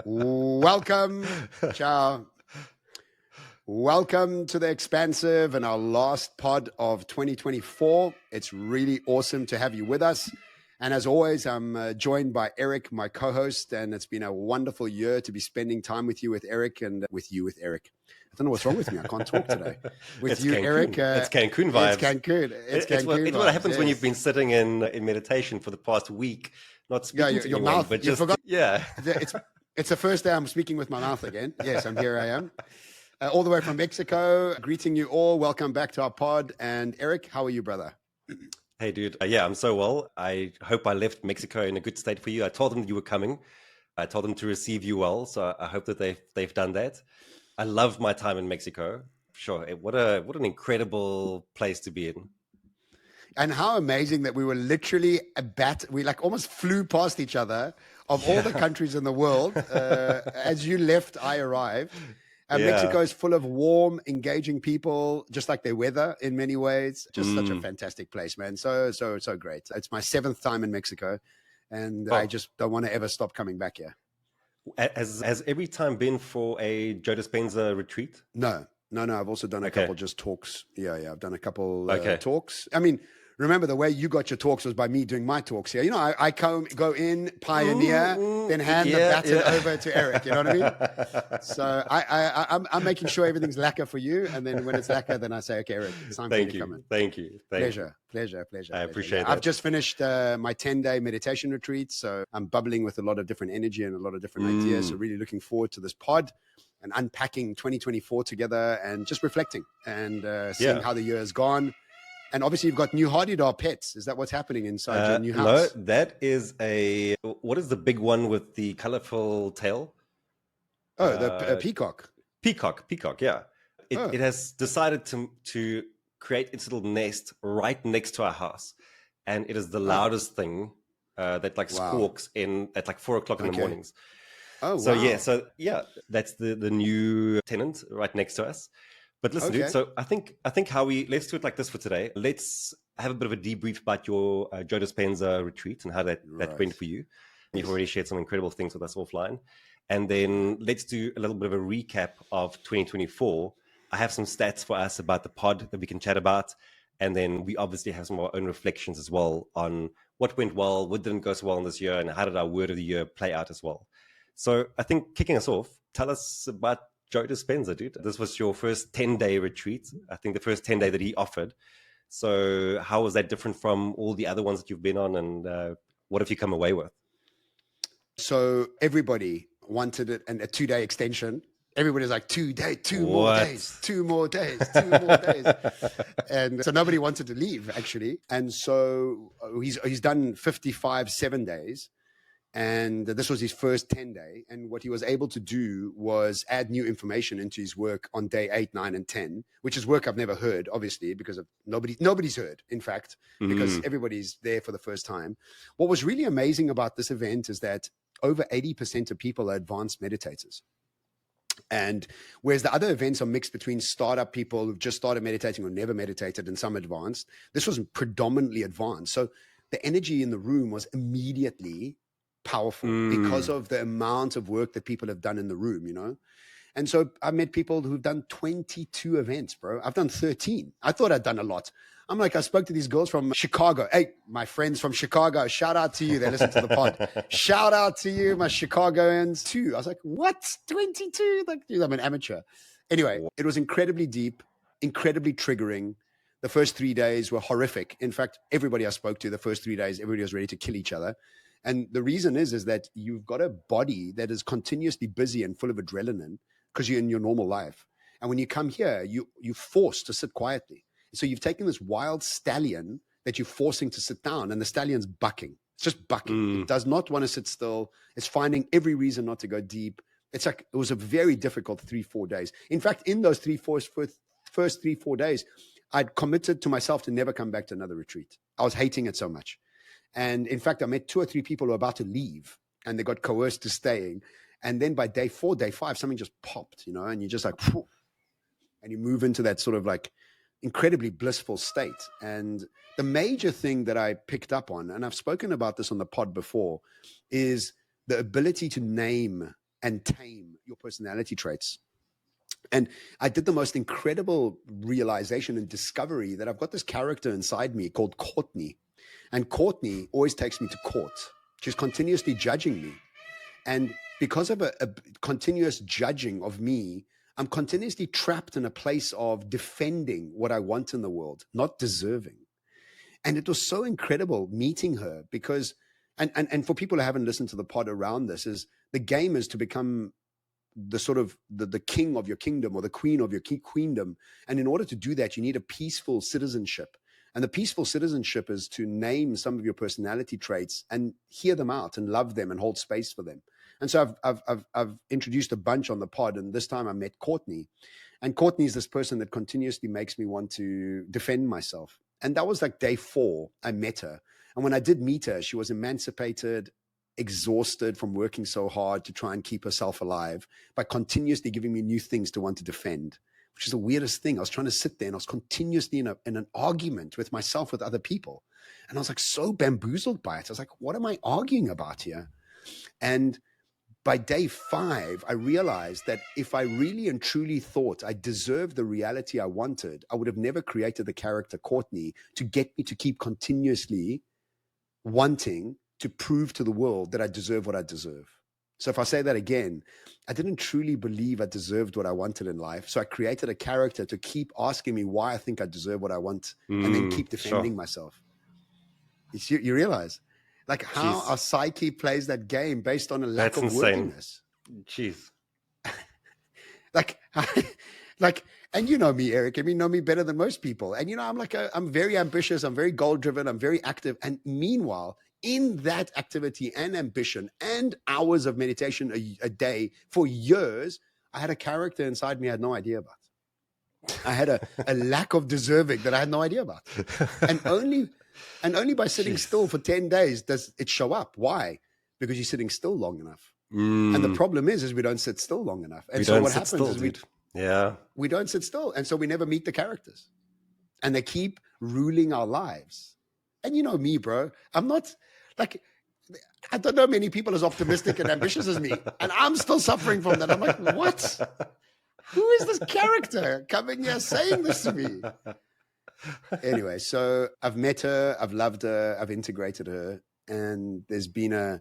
Welcome, ciao. Welcome to The Expansive and our last pod of 2024. It's really awesome to have you with us. And as always, I'm joined by Erik, my co-host, and it's been a wonderful year to be spending time with you, with Erik, and with Erik. I don't know what's wrong with me. I can't talk today. With it's you, Cancun. Erik. It's Cancun vibes. It's Cancun. It's Cancun. It's what happens when you've been sitting in meditation for the past week, not speaking to your anyone, mouth, but you just forgot. yeah. It's the first day I'm speaking with my mouth again. Yes, here I am. All the way from Mexico, greeting you all. Welcome back to our pod. And Erik, how are you, brother? Hey, dude. Yeah, I'm so well. I hope I left Mexico in a good state for you. I told them that you were coming. I told them to receive you well. So I hope that they've done that. I loved my time in Mexico. Sure. What an incredible place to be in. And how amazing that we were literally we like almost flew past each other of all the countries in the world. As you left, I arrived. Mexico is full of warm, engaging people, just like their weather in many ways. Just such a fantastic place, man. So great. It's my 7th time in Mexico, and I just don't want to ever stop coming back here. Has every time been for a Joe Dispenza retreat? No. I've also done a couple just talks. Yeah. I've done a couple talks. I mean, remember the way you got your talks was by me doing my talks here. You know, I go in, pioneer, then hand the baton over to Erik. You know what I mean? So I'm making sure everything's lacquer for you. And then when it's lacquer, then I say, okay, Erik, it's time for you to come in. Thank you. Pleasure. I appreciate it. I've just finished my 10-day meditation retreat. So I'm bubbling with a lot of different energy and a lot of different ideas. So really looking forward to this pod and unpacking 2024 together and just reflecting and seeing how the year has gone. And obviously, you've got new Hardy-Dar pets. Is that what's happening inside your new house? No, that is what is the big one with the colorful tail? Oh, the peacock. Peacock, yeah. It has decided to create its little nest right next to our house. And it is the loudest thing that squawks at like 4 o'clock in the mornings. Oh, wow. So that's the new tenant right next to us. But listen, dude, so I think let's do it like this for today. Let's have a bit of a debrief about your Joe Dispenza retreat and how that went for you. You've already shared some incredible things with us offline. And then let's do a little bit of a recap of 2024. I have some stats for us about the pod that we can chat about. And then we obviously have some of our own reflections as well on what went well, what didn't go so well in this year, and how did our word of the year play out as well. So I think kicking us off, tell us about Joe Dispenza, dude. This was your first 10-day retreat. I think the first 10-day that he offered. So how was that different from all the other ones that you've been on, and what have you come away with? So everybody wanted it and a 2-day extension. Everybody's like, 2 more days. And so nobody wanted to leave, actually. And so he's done 55 7 days. And this was his first 10-day. And what he was able to do was add new information into his work on day 8, 9, and 10, which is work I've never heard, obviously, because of nobody's heard, in fact, because everybody's there for the first time. What was really amazing about this event is that over 80% of people are advanced meditators. And whereas the other events are mixed between startup people who've just started meditating or never meditated and some advanced, this was predominantly advanced. So the energy in the room was immediately powerful because of the amount of work that people have done in the room, you know? And so I met people who've done 22 events, bro. I've done 13. I thought I'd done a lot. I'm like, I spoke to these girls from Chicago. Hey, my friends from Chicago, shout out to you. They listen to the pod. Shout out to you, my Chicagoans too. I was like, what? 22? Like, dude, I'm an amateur. Anyway, it was incredibly deep, incredibly triggering. The first 3 days were horrific. In fact, everybody I spoke to the first 3 days, everybody was ready to kill each other. And the reason is that you've got a body that is continuously busy and full of adrenaline because you're in your normal life. And when you come here, you're forced to sit quietly. So you've taken this wild stallion that you're forcing to sit down, and the stallion's bucking. It's just bucking. It does not want to sit still. It's finding every reason not to go deep. It's like, it was a very difficult 3-4 days. In fact, in those first 3-4 days, I'd committed to myself to never come back to another retreat. I was hating it so much. And in fact, I met 2 or 3 people who were about to leave and they got coerced to staying. And then by day 4, day 5, something just popped, you know, and you just like, phew, and you move into that sort of like incredibly blissful state. And the major thing that I picked up on, and I've spoken about this on the pod before, is the ability to name and tame your personality traits. And I did the most incredible realization and discovery that I've got this character inside me called Courtney. And Courtney always takes me to court. She's continuously judging me. And because of a continuous judging of me, I'm continuously trapped in a place of defending what I want in the world, not deserving. And it was so incredible meeting her because, and for people who haven't listened to the pod around this, is the game is to become the sort of the king of your kingdom or the queen of your queendom. And in order to do that, you need a peaceful citizenship. And the peaceful citizenship is to name some of your personality traits and hear them out and love them and hold space for them. And so I've introduced a bunch on the pod, and this time I met Courtney. And Courtney is this person that continuously makes me want to defend myself. And that was like day 4, I met her. And when I did meet her, she was emancipated, exhausted from working so hard to try and keep herself alive by continuously giving me new things to want to defend, which is the weirdest thing. I was trying to sit there and I was continuously in an argument with myself, with other people. And I was like so bamboozled by it. I was like, what am I arguing about here? And by day 5, I realized that if I really and truly thought I deserved the reality I wanted, I would have never created the character Courtney to get me to keep continuously wanting to prove to the world that I deserve what I deserve. So if I say that again, I didn't truly believe I deserved what I wanted in life. So I created a character to keep asking me why I think I deserve what I want and then keep defending myself. You realize? Like how our psyche plays that game based on a lack of worthiness. Jeez. like, and you know me, Erik. I mean, you know me better than most people. And I'm very ambitious. I'm very goal driven. I'm very active. And meanwhile, in that activity and ambition and hours of meditation a day for years, I had a character inside me I had no idea about. I had a lack of deserving that I had no idea about. And only by sitting still for 10 days does it show up. Why? Because you're sitting still long enough. And the problem is we don't sit still long enough. And so what happens is we don't sit still. And so we never meet the characters. And they keep ruling our lives. And you know me, bro. I'm not like, I don't know many people as optimistic and ambitious as me. And I'm still suffering from that. I'm like, what? Who is this character coming here saying this to me? Anyway, so I've met her, I've loved her, I've integrated her, and there's been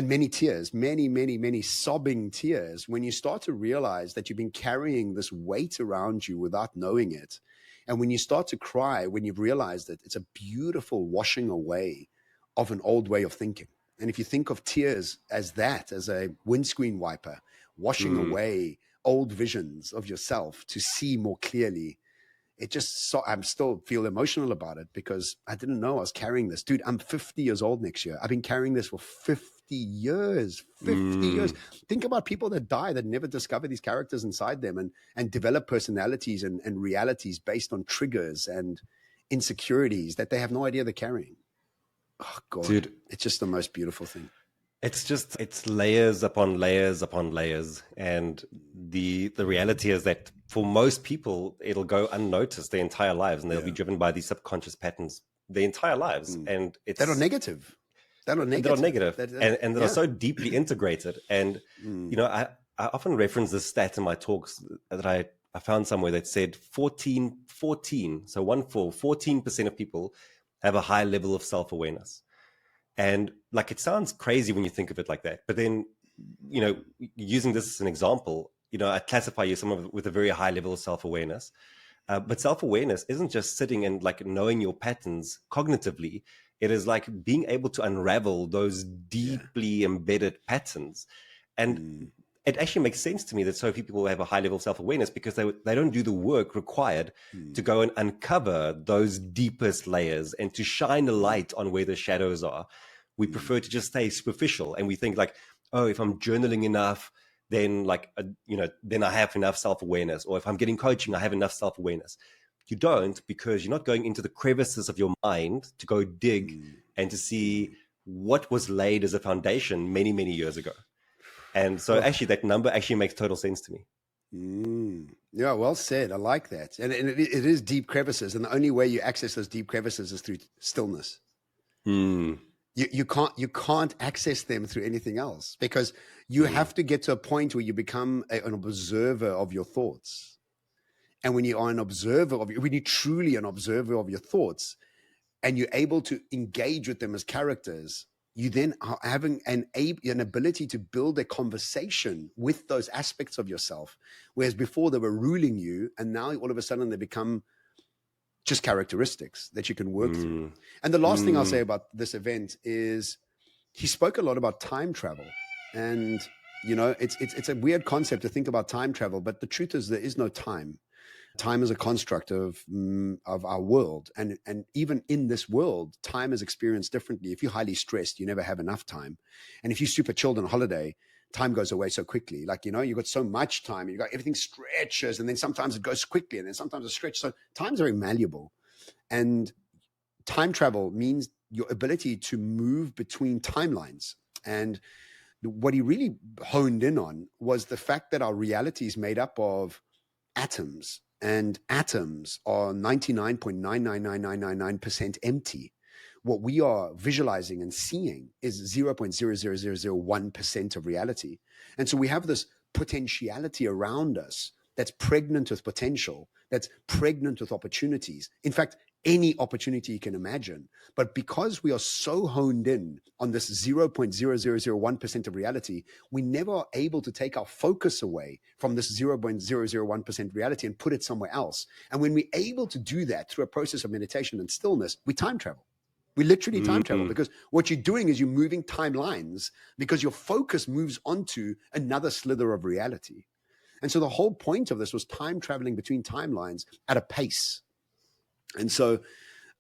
many tears, many sobbing tears when you start to realize that you've been carrying this weight around you without knowing it. And when you start to cry, when you've realized it, it's a beautiful washing away of an old way of thinking. And if you think of tears as a windscreen wiper, washing away old visions of yourself to see more clearly, I'm still feel emotional about it because I didn't know I was carrying this. Dude, I'm 50 years old next year. I've been carrying this for 50 years. 50 years. Think about people that die that never discover these characters inside them and develop personalities and realities based on triggers and insecurities that they have no idea they're carrying. Oh, God. Dude, it's just the most beautiful thing. It's layers upon layers upon layers. And the reality is that for most people, it'll go unnoticed their entire lives and they'll be driven by these subconscious patterns their entire lives. And that are negative. And that are so deeply integrated. And, you know, I often reference this stat in my talks that I found somewhere that said 14%, so 14% of people have a high level of self-awareness. And like, it sounds crazy when you think of it like that. But then, you know, using this as an example, you know, I classify you someone with a very high level of self-awareness. But self-awareness isn't just sitting and like knowing your patterns cognitively. It is like being able to unravel those deeply embedded patterns. And it actually makes sense to me that so few people have a high level of self-awareness because they don't do the work required to go and uncover those deepest layers and to shine a light on where the shadows are. We prefer to just stay superficial, and we think like, oh, if I'm journaling enough, then then I have enough self-awareness, or if I'm getting coaching, I have enough self-awareness. You don't, because you're not going into the crevices of your mind to go dig and to see what was laid as a foundation many, many years ago. And so actually that number actually makes total sense to me. Yeah, well said. I like that. And it is deep crevices. And the only way you access those deep crevices is through stillness. You can't access them through anything else, because you have to get to a point where you become an observer of your thoughts. And when you are when you're truly an observer of your thoughts, and you're able to engage with them as characters, you then are having an ability to build a conversation with those aspects of yourself. Whereas before they were ruling you, and now all of a sudden they become just characteristics that you can work through. And the last thing I'll say about this event is he spoke a lot about time travel. And, it's a weird concept to think about time travel, but the truth is there is no time. Time is a construct of our world. And even in this world, time is experienced differently. If you're highly stressed, you never have enough time. And if you're super chilled on holiday, time goes away so quickly. Like, you've got so much time, you got everything stretches, and then sometimes it goes quickly, and then sometimes it stretches. So time's very malleable. And time travel means your ability to move between timelines. And what he really honed in on was the fact that our reality is made up of atoms, and atoms are 99.999999% empty. What we are visualizing and seeing is 0.00001% of reality. And so we have this potentiality around us that's pregnant with potential, that's pregnant with opportunities. In fact, any opportunity you can imagine. But because we are so honed in on this 0.0001% of reality, we never are able to take our focus away from this 0.001% reality and put it somewhere else. And when we're able to do that through a process of meditation and stillness, we time travel. We literally time travel, because what you're doing is you're moving timelines, because your focus moves onto another slither of reality. And so the whole point of this was time traveling between timelines at a pace. And so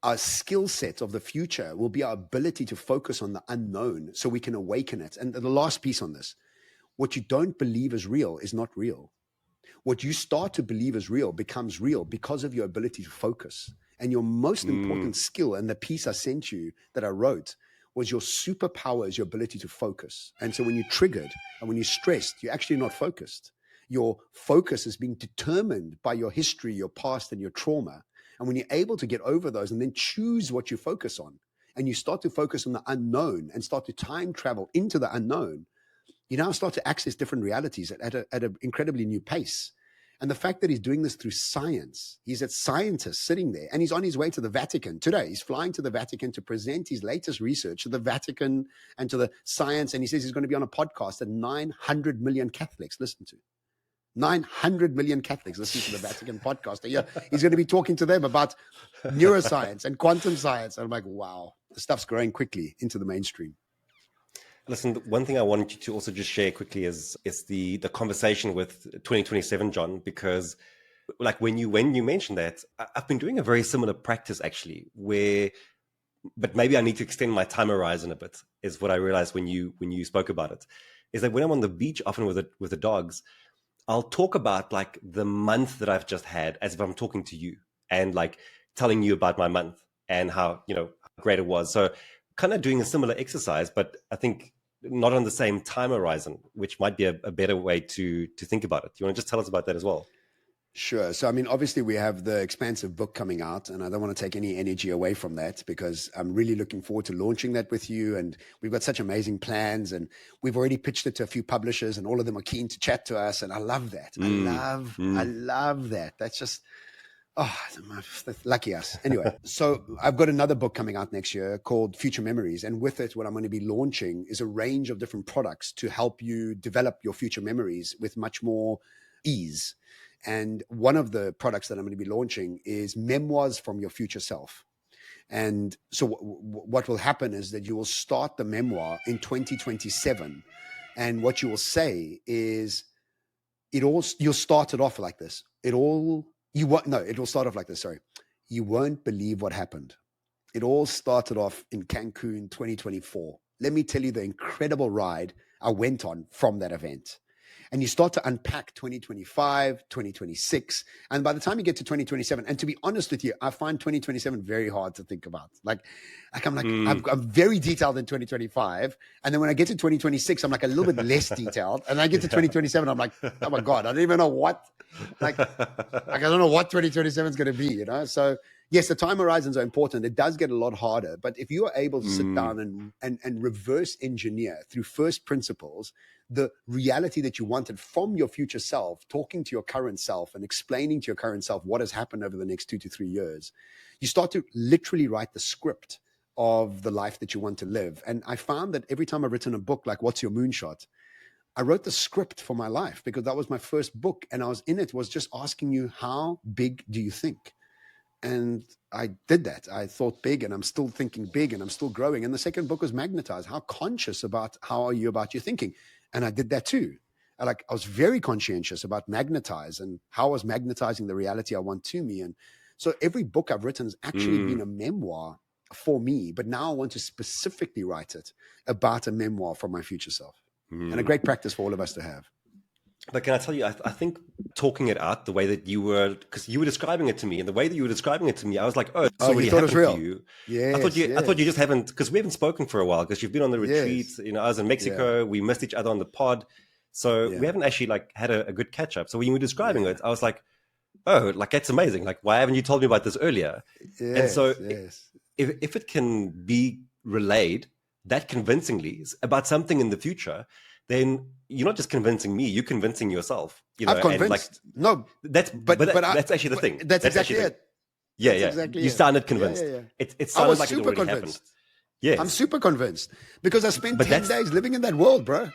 our skill set of the future will be our ability to focus on the unknown so we can awaken it. And the last piece on this, what you don't believe is real is not real. What you start to believe is real becomes real because of your ability to focus. And your most important skill, and the piece I sent you that I wrote, was your superpower is your ability to focus. And so when you're triggered and when you're stressed, you're actually not focused. Your focus is being determined by your history, your past, and your trauma. And when you're able to get over those and then choose what you focus on, and you start to focus on the unknown and start to time travel into the unknown, you now start to access different realities at an incredibly new pace. And the fact that he's doing this through science, he's a scientist sitting there, and he's on his way to the Vatican today. He's flying to the Vatican to present his latest research to the Vatican and to the science. And he says he's going to be on a podcast that 900 million Catholics listen to. 900 million Catholics listen to the Vatican podcast a year. He's going to be talking to them about neuroscience and quantum science. And I'm like, wow, the stuff's growing quickly into the mainstream. Listen, one thing I wanted you to also just share quickly is the conversation with 2027, John, because like when you mentioned that, I've been doing a very similar practice actually, but maybe I need to extend my time horizon a bit, is what I realized when you spoke about it, is that when I'm on the beach, often with the dogs, I'll talk about like the month that I've just had as if I'm talking to you and like telling you about my month and how great it was. So kind of doing a similar exercise, but I think not on the same time horizon, which might be a better way to think about it. Do you want to just tell us about that as well? Sure. So, I mean, obviously we have the Expansive book coming out, and I don't want to take any energy away from that, because I'm really looking forward to launching that with you. And we've got such amazing plans, and we've already pitched it to a few publishers, and all of them are keen to chat to us. And I love that. I love that. That's just, lucky us. Anyway, so I've got another book coming out next year called Future Memories. And with it, what I'm going to be launching is a range of different products to help you develop your future memories with much more ease. And one of the products that I'm going to be launching is Memoirs from Your Future Self. And so what will happen is that you will start the memoir in 2027. And what you will say is, you'll start it off like this. It will start off like this. Sorry. You won't believe what happened. It all started off in Cancun 2024. Let me tell you the incredible ride I went on from that event. And you start to unpack 2025, 2026. And by the time you get to 2027, and to be honest with you, I find 2027 very hard to think about. I'm very detailed in 2025. And then when I get to 2026, I'm like a little bit less detailed. And I get to 2027, I'm like, oh my God, I don't even know what, I don't know what 2027 is going to be, So yes, the time horizons are important. It does get a lot harder. But if you are able to sit down and reverse engineer through first principles the reality that you wanted from your future self, talking to your current self and explaining to your current self what has happened over the next 2 to 3 years, you start to literally write the script of the life that you want to live. And I found that every time I've written a book like What's Your Moonshot, I wrote the script for my life because that was my first book. And I was in it was just asking you, how big do you think? And I did that. I thought big, and I'm still thinking big, and I'm still growing. And the second book was Magnetize. How conscious about how are you about your thinking? And I did that too. I was very conscientious about magnetize and how I was magnetizing the reality I want to me. And so every book I've written has actually been a memoir for me, but now I want to specifically write it about a memoir for my future self. And a great practice for all of us to have. But can I tell you, I think talking it out the way that you were, because you were describing it to me, and the way that you were describing it to me, I was like, oh, it's already happened to you. Yes, I thought you just haven't, because we haven't spoken for a while, because you've been on the retreat. You know, I was in Mexico. We missed each other on the pod. So we haven't actually like had a good catch up. So when you were describing it, I was like, oh, like that's amazing. Like, why haven't you told me about this earlier? And so if it can be relayed that convincingly about something in the future, then you're not just convincing me, you're convincing yourself. You know, I've convinced. That's actually the thing. That's exactly it. Yeah, exactly you sounded convinced. It sounded like it already happened. Yes. I'm super convinced because I spent 10 days living in that world, bro.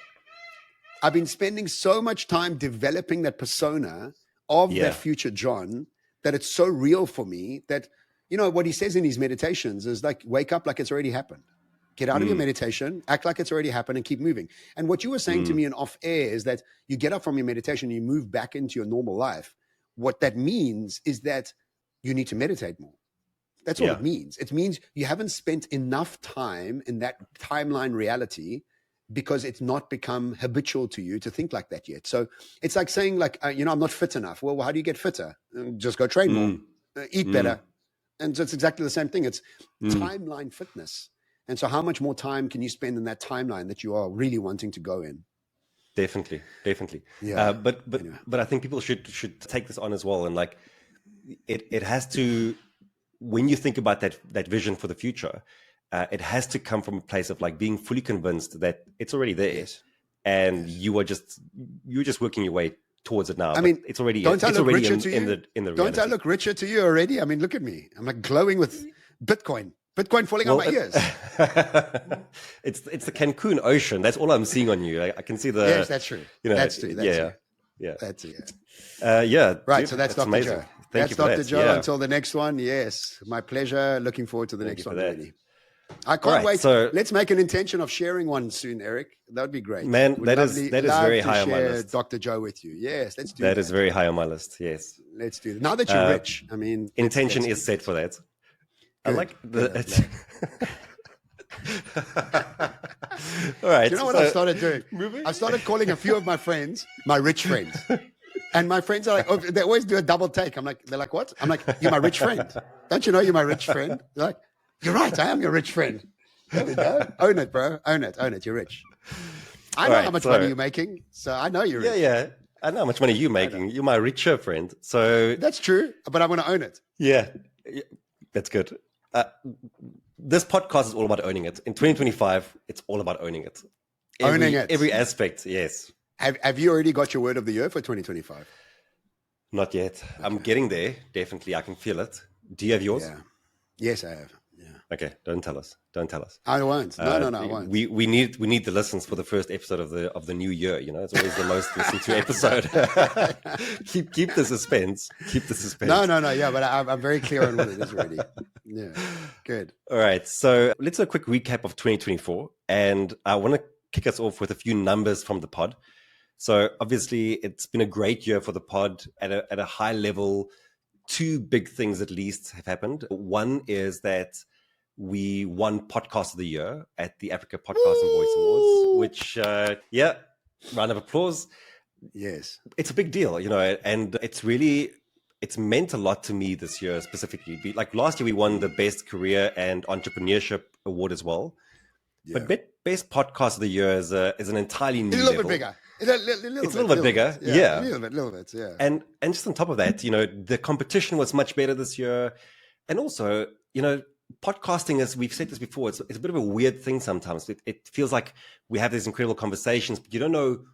I've been spending so much time developing that persona of that future John that it's so real for me that, you know, what he says in his meditations is like, wake up like it's already happened. Get out of your meditation, act like it's already happened, and keep moving. And what you were saying to me in off air is that you get up from your meditation, you move back into your normal life. What that means is that you need to meditate more. That's all it means. It means you haven't spent enough time in that timeline reality because it's not become habitual to you to think like that yet. So it's like saying like, I'm not fit enough. Well, how do you get fitter? Just go train more, eat better. And so it's exactly the same thing. It's timeline fitness. And so how much more time can you spend in that timeline that you are really wanting to go in? Definitely. Yeah. But I think people should take this on as well. And like, it has to, when you think about that vision for the future, it has to come from a place of like being fully convinced that it's already there. Yes. And you're just working your way towards it now. I mean, it's already, don't I look richer to you? in the Don't reality. I look richer to you already? I mean, look at me. I'm like glowing with Bitcoin falling on my ears. It's the Cancun Ocean. That's all I'm seeing on you. I can see the. Yes, that's true. You know, that's true. Yeah. That's it. Right. Dude, so that's Dr. Amazing. Joe. Thank you for Dr. that. Joe. Until the next one. Yes, my pleasure. Looking forward to the next one. Really. I can't wait. So, let's make an intention of sharing one soon, Erik. That would be great. Man, that is very high on my list. Dr. Joe with you. Yes, let's do that. That is very high on my list. Yes. Let's do that. Now that you're rich, I mean, intention is set for that. Good. I like all right. Do you know what I started doing? I started calling a few of my friends my rich friends. And my friends are like, they always do a double take. They're like, what? I'm like, you're my rich friend. Don't you know you're my rich friend? They're like, you're right. I am your rich friend. There we go. Own it, bro. Own it. You're rich. I know how much money you're making. So I know you're rich. Yeah. I know how much money you're making. You're my richer friend. So that's true. But I want to own it. Yeah. That's good. This podcast is all about owning it. In 2025, it's all about owning it. Every aspect, yes. Have you already got your word of the year for 2025? Not yet. Okay. I'm getting there. Definitely. I can feel it. Do you have yours? Yeah. Yes, I have. Yeah. Okay. Don't tell us. I won't. No, I won't. We need the listens for the first episode of the new year. You know, it's always the most listened to episode. keep the suspense. No. Yeah, but I'm very clear on what it is already. Yeah. Good. All right. So let's do a quick recap of 2024, and I want to kick us off with a few numbers from the pod. So obviously, it's been a great year for the pod at a high level. Two big things at least have happened. One is that we won Podcast of the Year at the Africa Podcast and Voice Awards, which, round of applause. Yes. It's a big deal, you know, and it's meant a lot to me this year specifically. Like last year, we won the Best Career and Entrepreneurship Award as well. Yeah. But Best Podcast of the Year is an entirely new level. A little bit bigger. It's a little bit bigger. Yeah. A little bit, yeah. And just on top of that, you know, the competition was much better this year. And also, podcasting, as we've said this before, it's a bit of a weird thing sometimes. It feels like we have these incredible conversations, but you don't know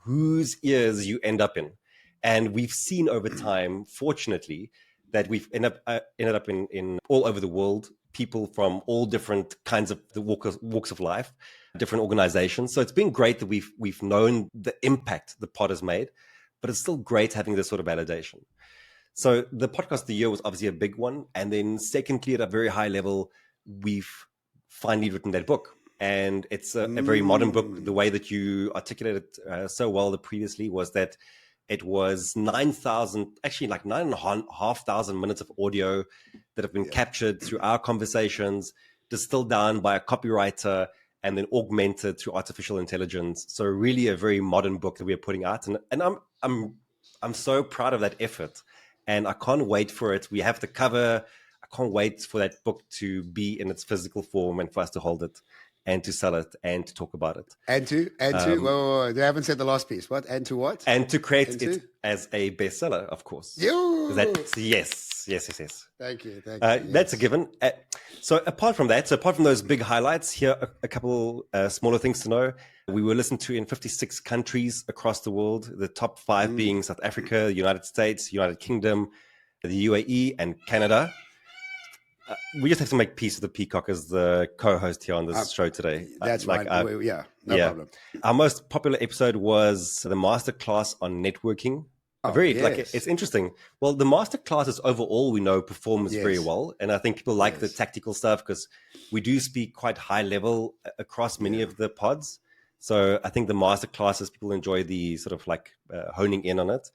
whose ears you end up in. And we've seen over time, fortunately, that we've ended up in all over the world, people from all different kinds of the walks of life, different organizations. So it's been great that we've known the impact the pod has made, but it's still great having this sort of validation. So the podcast of the year was obviously a big one. And then secondly, at a very high level, we've finally written that book. And it's a very modern book. The way that you articulated so well previously was that it was 9,000, actually like 9,500 minutes of audio that have been captured through our conversations, distilled down by a copywriter, and then augmented through artificial intelligence. So really a very modern book that we are putting out. And I'm so proud of that effort. And I can't wait for it. We have the cover. I can't wait for that book to be in its physical form and for us to hold it and to sell it and to talk about it. And to whoa, they haven't said the last piece. What? And to what? And to create it as a bestseller, of course. Yes. Thank you. That's a given. So apart from those big highlights, here are a couple smaller things to know. We were listened to in 56 countries across the world, the top 5 being South Africa, the United States, United Kingdom, the UAE, and Canada. We just have to make peace with the peacock as the co-host here on this show today. That's right. No problem. Our most popular episode was the masterclass on networking. It's interesting. Well, the masterclasses overall we know performs very well, and I think people like the tactical stuff because we do speak quite high level across many of the pods. So I think the masterclasses, people enjoy the sort of like honing in on it.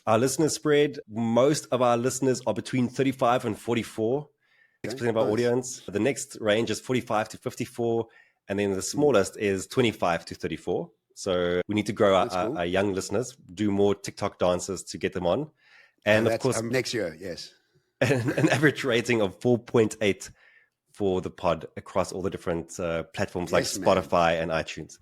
Our listener spread, most of our listeners are between 35 and 44. 6% of our audience. The next range is 45 to 54, and then the smallest is 25 to 34. So we need to grow our young listeners, do more TikTok dances to get them on. And of course, next year, yes. An average rating of 4.8 for the pod across all the different platforms like Spotify and iTunes.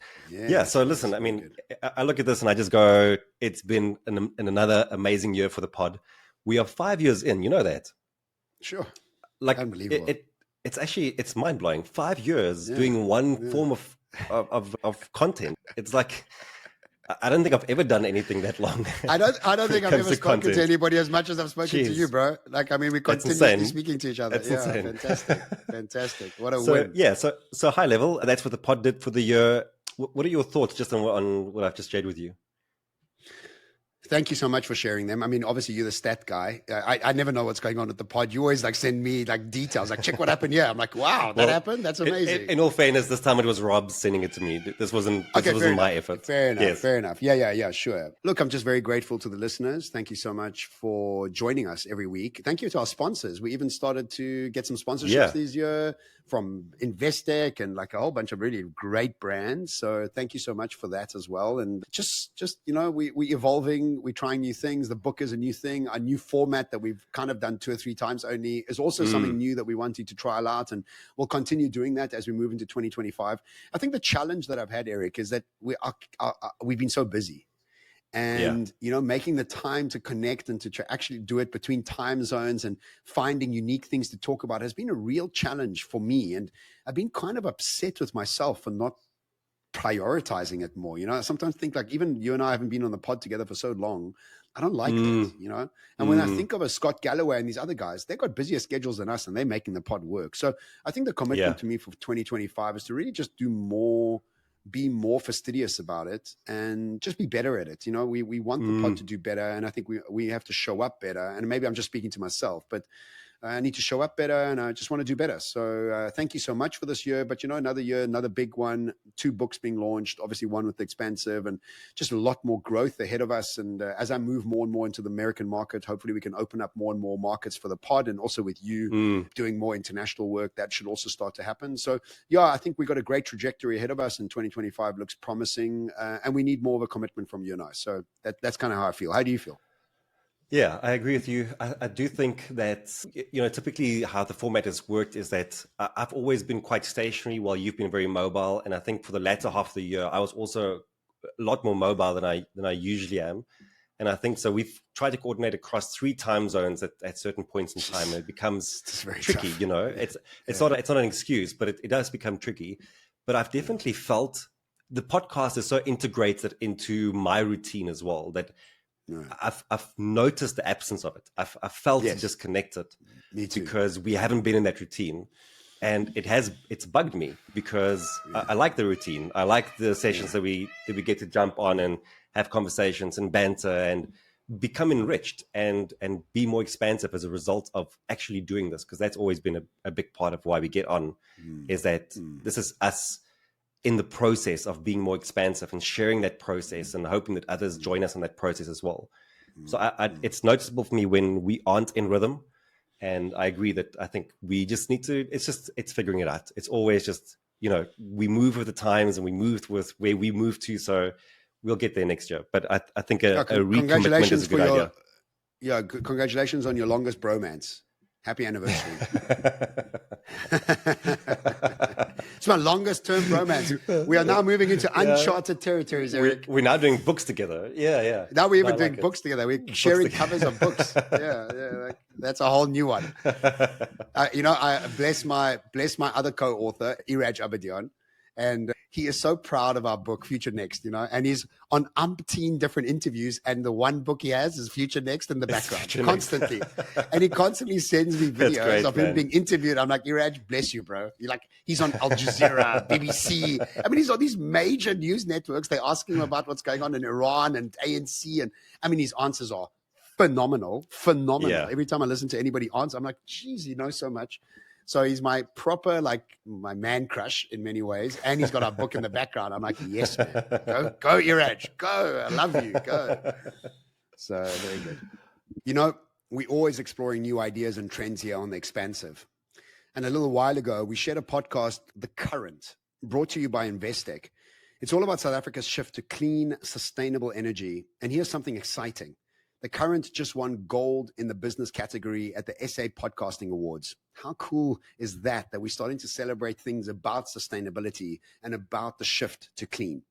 So listen, I mean, I look at this and I just go, it's been another amazing year for the pod. We are 5 years in, you know that? Sure. Like unbelievable. It's mind blowing. 5 years doing one form of content. It's like I don't think I've ever done anything that long. I don't think I've ever spoken to anybody as much as I've spoken to you, bro. Like, I mean, we continuously speaking to each other. That's insane. Fantastic. What a win. Yeah, so high level. That's what the pod did for the year. What are your thoughts just on what I've just shared with you? Thank you so much for sharing them. I mean, obviously you're the stat guy. I never know what's going on at the pod. You always like send me like details, like check what happened here. I'm like, wow, that happened? That's amazing. In all fairness, this time it was Rob sending it to me. This wasn't my effort. Fair enough. Yeah, sure. Look, I'm just very grateful to the listeners. Thank you so much for joining us every week. Thank you to our sponsors. We even started to get some sponsorships this year from Investec and like a whole bunch of really great brands. So thank you so much for that as well. And just we evolving, we're trying new things. The book is a new thing. A new format that we've kind of done 2 or 3 times only is also something new that we wanted to trial out, and we'll continue doing that as we move into 2025. I think the challenge that I've had, Erik, is that we've been so busy. And, making the time to connect and to actually do it between time zones and finding unique things to talk about has been a real challenge for me. And I've been kind of upset with myself for not prioritizing it more. I sometimes think like even you and I haven't been on the pod together for so long. I don't like that, And when I think of a Scott Galloway and these other guys, they've got busier schedules than us and they're making the pod work. So I think the commitment to me for 2025 is to really just do more, be more fastidious about it and just be better at it. We want the pod to do better, and I think we have to show up better. And maybe I'm just speaking to myself, but I need to show up better and I just want to do better. So thank you so much for this year. But, another year, another big one, 2 books being launched, obviously one with TheExpansive, and just a lot more growth ahead of us. And as I move more and more into the American market, hopefully we can open up more and more markets for the pod, and also with you doing more international work, that should also start to happen. So I think we got a great trajectory ahead of us, and 2025 looks promising, and we need more of a commitment from you and I. So that's kind of how I feel. How do you feel? Yeah, I agree with you. I do think that, typically how the format has worked is that I've always been quite stationary while you've been very mobile. And I think for the latter half of the year, I was also a lot more mobile than I usually am. And I think so. We've tried to coordinate across 3 time zones at certain points in time, and it becomes tricky. Tough. You know, it's not an excuse, but it does become tricky. But I've definitely felt the podcast is so integrated into my routine as well that I've noticed the absence of it. I've felt disconnected because we haven't been in that routine. And it's bugged me because I like the routine. I like the sessions that we get to jump on and have conversations and banter and become enriched and be more expansive as a result of actually doing this. Because that's always been a big part of why we get on, is that this is us in the process of being more expansive and sharing that process and hoping that others join us in that process as well. So it's noticeable for me when we aren't in rhythm. And I agree that I think we just need to, it's figuring it out. It's always just, you know, we move with the times and we move with where we move to. So we'll get there next year. But I think a recommitment is a good idea. Yeah, congratulations on your longest bromance. Happy anniversary. It's my longest term bromance. We are now moving into uncharted territories, Erik. We're now doing books together. Yeah. Now we're even doing books together. We're sharing covers of books. Yeah. That's a whole new one. I bless my other co-author, Iraj Abadian. And he is so proud of our book, Future Next, and he's on umpteen different interviews. And the one book he has is Future Next in the background constantly. And he constantly sends me videos of him being interviewed. I'm like, Iraj, bless you, bro. He's on Al Jazeera, BBC. I mean, he's on these major news networks. They ask him about what's going on in Iran and ANC. And I mean, his answers are phenomenal. Yeah. Every time I listen to anybody answer, I'm like, geez, he knows so much. So he's my proper, my man crush in many ways. And he's got our book in the background. I'm like, yes, man. Go, Iraj. Go. I love you. Go. So very good. We're always exploring new ideas and trends here on The Expansive. And a little while ago, we shared a podcast, The Current, brought to you by Investec. It's all about South Africa's shift to clean, sustainable energy. And here's something exciting. The Current just won gold in the business category at the SA Podcasting Awards. How cool is that we're starting to celebrate things about sustainability and about the shift to clean?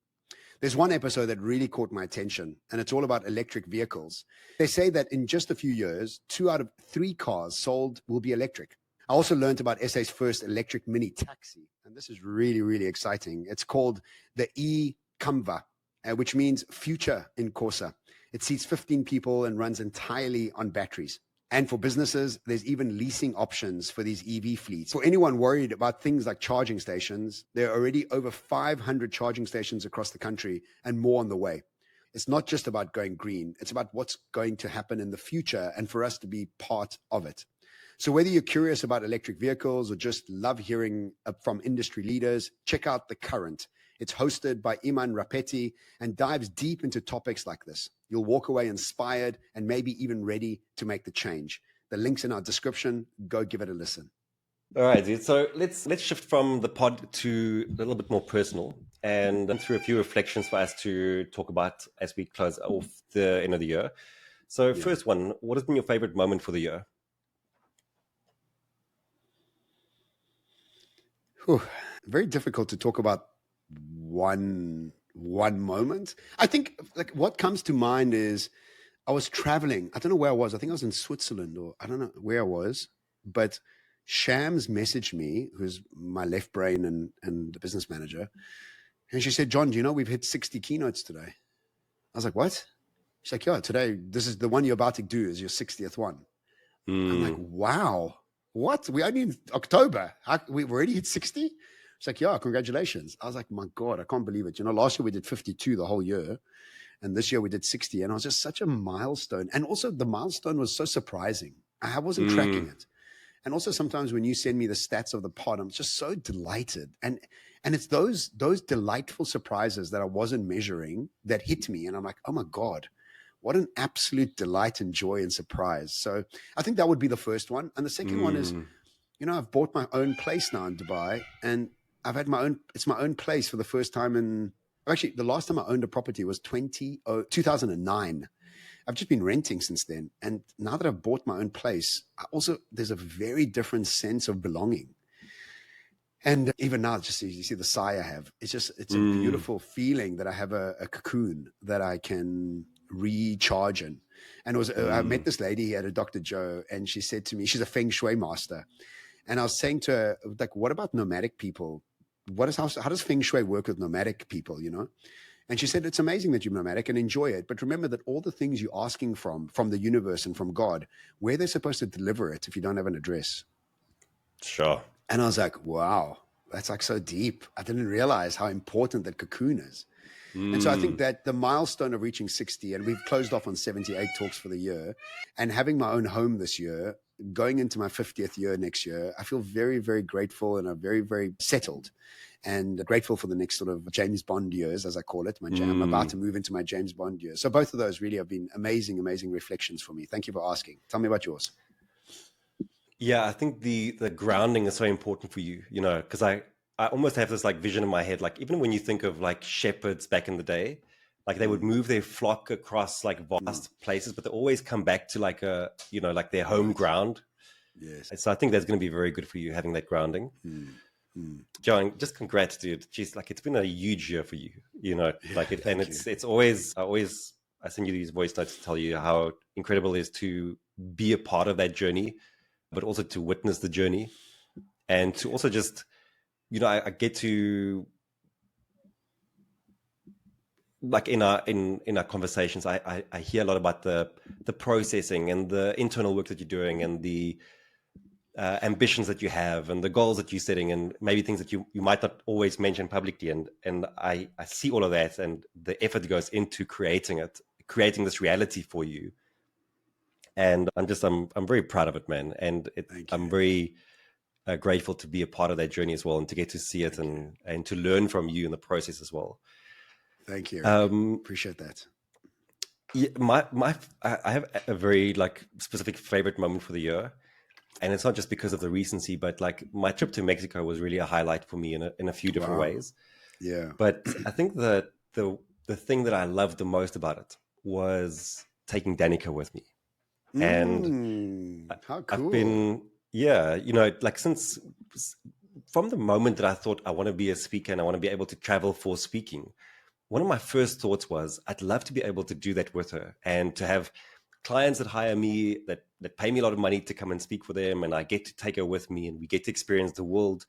There's one episode that really caught my attention, and it's all about electric vehicles. They say that in just a few years, 2 out of 3 cars sold will be electric. I also learned about SA's first electric mini taxi, and this is really, really exciting. It's called the e-Kamva, which means future in Xhosa. It seats 15 people and runs entirely on batteries. And for businesses, there's even leasing options for these EV fleets. For anyone worried about things like charging stations, there are already over 500 charging stations across the country and more on the way. It's not just about going green. It's about what's going to happen in the future and for us to be part of it. So whether you're curious about electric vehicles or just love hearing from industry leaders, check out The Current. It's hosted by Iman Rapetti and dives deep into topics like this. You'll walk away inspired and maybe even ready to make the change. The link's in our description. Go give it a listen. All right, dude. So let's shift from the pod to a little bit more personal and through a few reflections for us to talk about as we close off the end of the year. So first one, what has been your favorite moment for the year? Very difficult to talk about one moment. I think what comes to mind is I was traveling. I don't know where I was. I think I was in Switzerland, or I don't know where I was, but Shams messaged me, who's my left brain and the business manager. And she said, John, do you know we've hit 60 keynotes today? I was like, what? She's like, yeah, today, this is the one you're about to do is your 60th one. I'm like, wow, what? We only in October. We've already hit 60? It's like, yeah, congratulations. I was like, my God, I can't believe it. Last year we did 52 the whole year. And this year we did 60. And it was just such a milestone. And also the milestone was so surprising. I wasn't tracking it. And also sometimes when you send me the stats of the pod, I'm just so delighted. And it's those delightful surprises that I wasn't measuring that hit me. And I'm like, oh my God, what an absolute delight and joy and surprise. So I think that would be the first one. And the second one is, I've bought my own place now in Dubai, and I've had it's my own place for the first time actually the last time I owned a property was 2009. I've just been renting since then. And now that I've bought my own place, there's a very different sense of belonging. And even now, just you see the sigh I have, it's a beautiful feeling that I have a cocoon that I can recharging. And it was, I met this lady at a Dr. Joe, and she said to me, she's a Feng Shui master. And I was saying to her, like, what about nomadic people? How does Feng Shui work with nomadic people, you know? And she said, it's amazing that you're nomadic and enjoy it. But remember that all the things you're asking from the universe and from God, where they're supposed to deliver it if you don't have an address. Sure. And I was like, wow, that's like so deep. I didn't realize how important that cocoon is. And so I think that the milestone of reaching 60, and we've closed off on 78 talks for the year, and having my own home this year, going into my 50th year next year, I feel very, very grateful, and I'm very, very settled and grateful for the next sort of James Bond years, as I call it. I'm about to move into my James Bond years. So both of those really have been amazing, amazing reflections for me. Thank you for asking. Tell me about yours. Yeah, I think the grounding is so important for you, you know, because I almost have this like vision in my head, like even when you think of like shepherds back in the day, like they would move their flock across like vast places, but they always come back to like a, you know, like their home ground. Yes. And so I think that's going to be very good for you, having that grounding. Joe, just congrats, dude. Jeez, like it's been a huge year for you, you know, like it, and it's always, I send you these voice notes to tell you how incredible it is to be a part of that journey, but also to witness the journey and to also just, you know, I get to, like in our conversations, I hear a lot about the processing and the internal work that you're doing and the ambitions that you have and the goals that you're setting and maybe things that you might not always mention publicly. And I see all of that and the effort that goes into creating this reality for you. And I'm very proud of it, man. And I'm very grateful to be a part of that journey as well and to get to see it and to learn from you in the process as well. Thank you. Appreciate that. Yeah, I have a very like specific favorite moment for the year, and it's not just because of the recency, but like my trip to Mexico was really a highlight for me in a few different ways. Yeah. But I think that the thing that I loved the most about it was taking Danica with me, and how cool. I've been, yeah, you know, like from the moment that I thought I want to be a speaker and I want to be able to travel for speaking, one of my first thoughts was I'd love to be able to do that with her and to have clients that hire me, that pay me a lot of money to come and speak for them. And I get to take her with me and we get to experience the world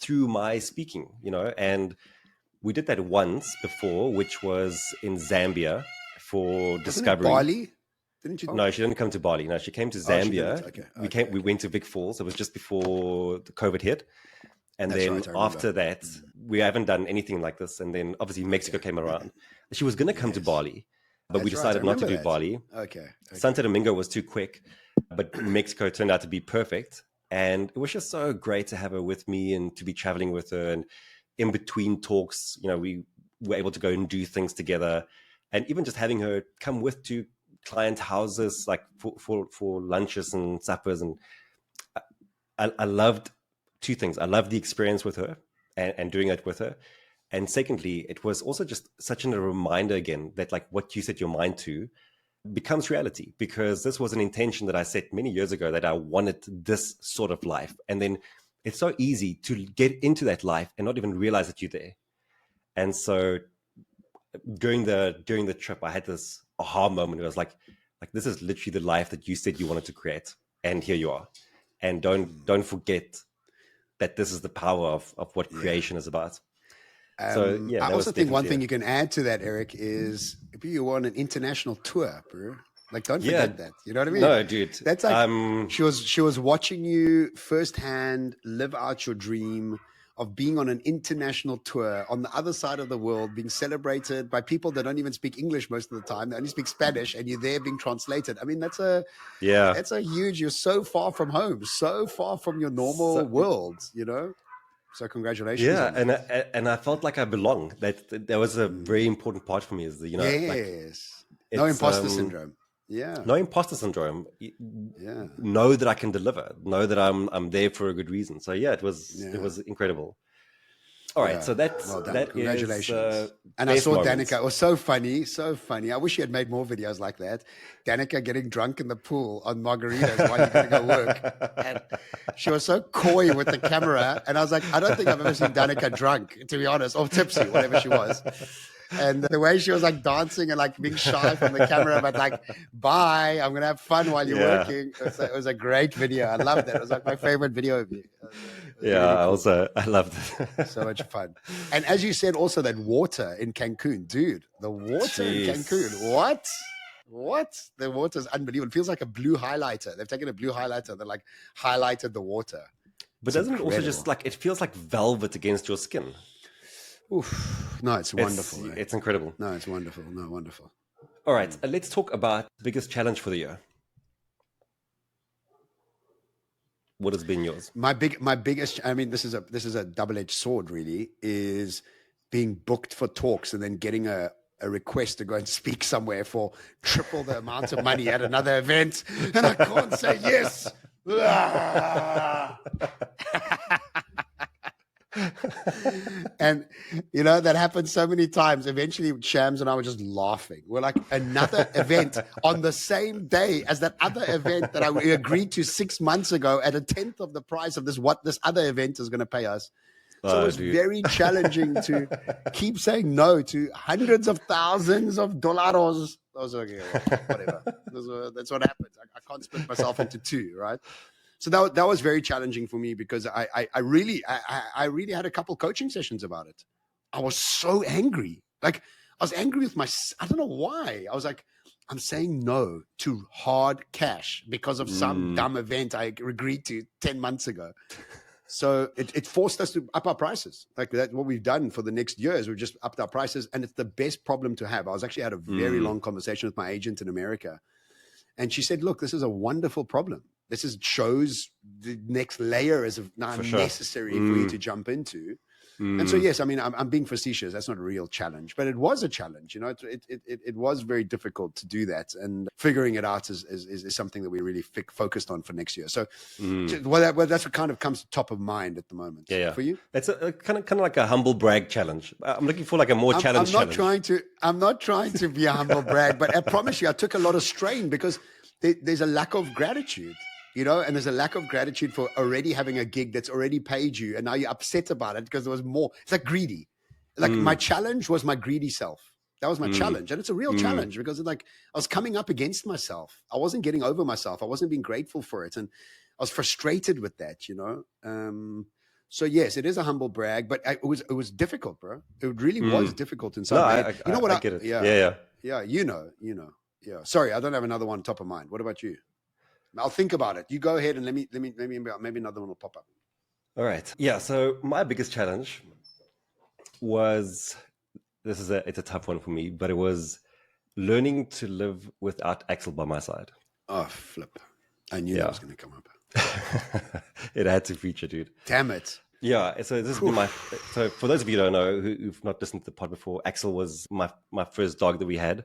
through my speaking, you know. And we did that once before, which was in Zambia for Discovery. Bali? Didn't you? No, she didn't come to Bali. No, she came to Zambia. We went to Vic Falls. It was just before the COVID hit. And then after that, we haven't done anything like this. And then obviously Mexico came around. She was going to come to Bali, but we decided not to do Bali. Okay. Santo Domingo was too quick, but Mexico turned out to be perfect. And it was just so great to have her with me and to be traveling with her. And in between talks, you know, we were able to go and do things together. And even just having her come with to client houses, like for lunches and suppers. And I loved two things. I loved the experience with her and doing it with her. And secondly, it was also just such a reminder again that like what you set your mind to becomes reality, because this was an intention that I set many years ago that I wanted this sort of life. And then it's so easy to get into that life and not even realize that you're there. And so during the trip, I had this aha moment where I was like, this is literally the life that you said you wanted to create. And here you are. And don't forget that this is the power of what creation is about. So yeah, I also think one thing you can add to that, Erik, is if you on an international tour, bro. Like, don't forget that. You know what I mean? No, dude. That's like she was watching you firsthand live out your dream of being on an international tour on the other side of the world, being celebrated by people that don't even speak English most of the time. They only speak Spanish, and you're there being translated. I mean, that's a huge. You're so far from home, so far from your normal world. You know. So congratulations. Yeah, and I felt like I belong. That was a very important part for me. Is the, you know, no imposter syndrome. Yeah, no imposter syndrome. Yeah, know that I can deliver. Know that I'm there for a good reason. So yeah, it was incredible. All right, so that's well done. That Congratulations. Is, and I saw Danica. It was so funny, so funny. I wish you had made more videos like that. Danica getting drunk in the pool on margaritas while you're going to go work. And she was so coy with the camera. And I was like, I don't think I've ever seen Danica drunk, to be honest, or tipsy, whatever she was. And the way she was like dancing and like being shy from the camera, but like, bye, I'm going to have fun while you're working. It was a great video. I loved it. It was like my favorite video of you. Really cool. I loved it. So much fun. And as you said, also that water in Cancun, dude, the water in Cancun, what? The water is unbelievable. It feels like a blue highlighter. They've taken a blue highlighter, they're like highlighted the water. But doesn't it also just like, it feels like velvet against your skin? Oof. No, it's wonderful. It's incredible. No, it's wonderful. No, wonderful. All right, let's talk about the biggest challenge for the year. What has been yours? My biggest, I mean, this is a double-edged sword, really, is being booked for talks and then getting a request to go and speak somewhere for triple the amount of money at another event, and I can't say yes. And you know, that happened so many times. Eventually Shams and I were just laughing. We're like, another event on the same day as that other event that we agreed to 6 months ago at 1/10 of the price of what this other event is going to pay us. So it was very challenging to keep saying no to hundreds of thousands of dollars. I was like, yeah, whatever. That's what happens. I can't split myself into two, right? So that was very challenging for me, because I really had a couple coaching sessions about it. I was so angry. Like, I was angry with I don't know why. I was like, I'm saying no to hard cash because of some dumb event I agreed to 10 months ago. So it forced us to up our prices. Like, that's what we've done for the next year, is we've just upped our prices, and it's the best problem to have. I was actually had a very long conversation with my agent in America, and she said, look, this is a wonderful problem. This shows the next layer is now necessary for you to jump into. And so, yes, I mean, I'm being facetious. That's not a real challenge, but it was a challenge. You know, it was very difficult to do that, and figuring it out is something that we really focused on for next year. So, that's what kind of comes top of mind at the moment. Yeah. For you, it's a kind of like a humble brag challenge. I'm looking for like a more challenge. I'm not trying to be a humble brag, but I promise you, I took a lot of strain because there's a lack of gratitude. You know, and there's a lack of gratitude for already having a gig that's already paid you, and now you're upset about it because there was more. It's like greedy. Like, my challenge was my greedy self. That was my challenge, and it's a real challenge, because I was coming up against myself. I wasn't getting over myself. I wasn't being grateful for it, and I was frustrated with that. You know, so yes, it is a humble brag, but it was difficult, bro. It really was difficult in some way. You know what? I get it. Yeah. You know. Yeah. Sorry, I don't have another one top of mind. What about you? I'll think about it. You go ahead and maybe another one will pop up. All right. Yeah. So my biggest challenge was, it's a tough one for me, but it was learning to live without Axel by my side. Oh, flip. I knew that was going to come up. It had to feature, dude. Damn it. Yeah. So this has been so for those of you who don't know, who've not listened to the pod before, Axel was my first dog that we had,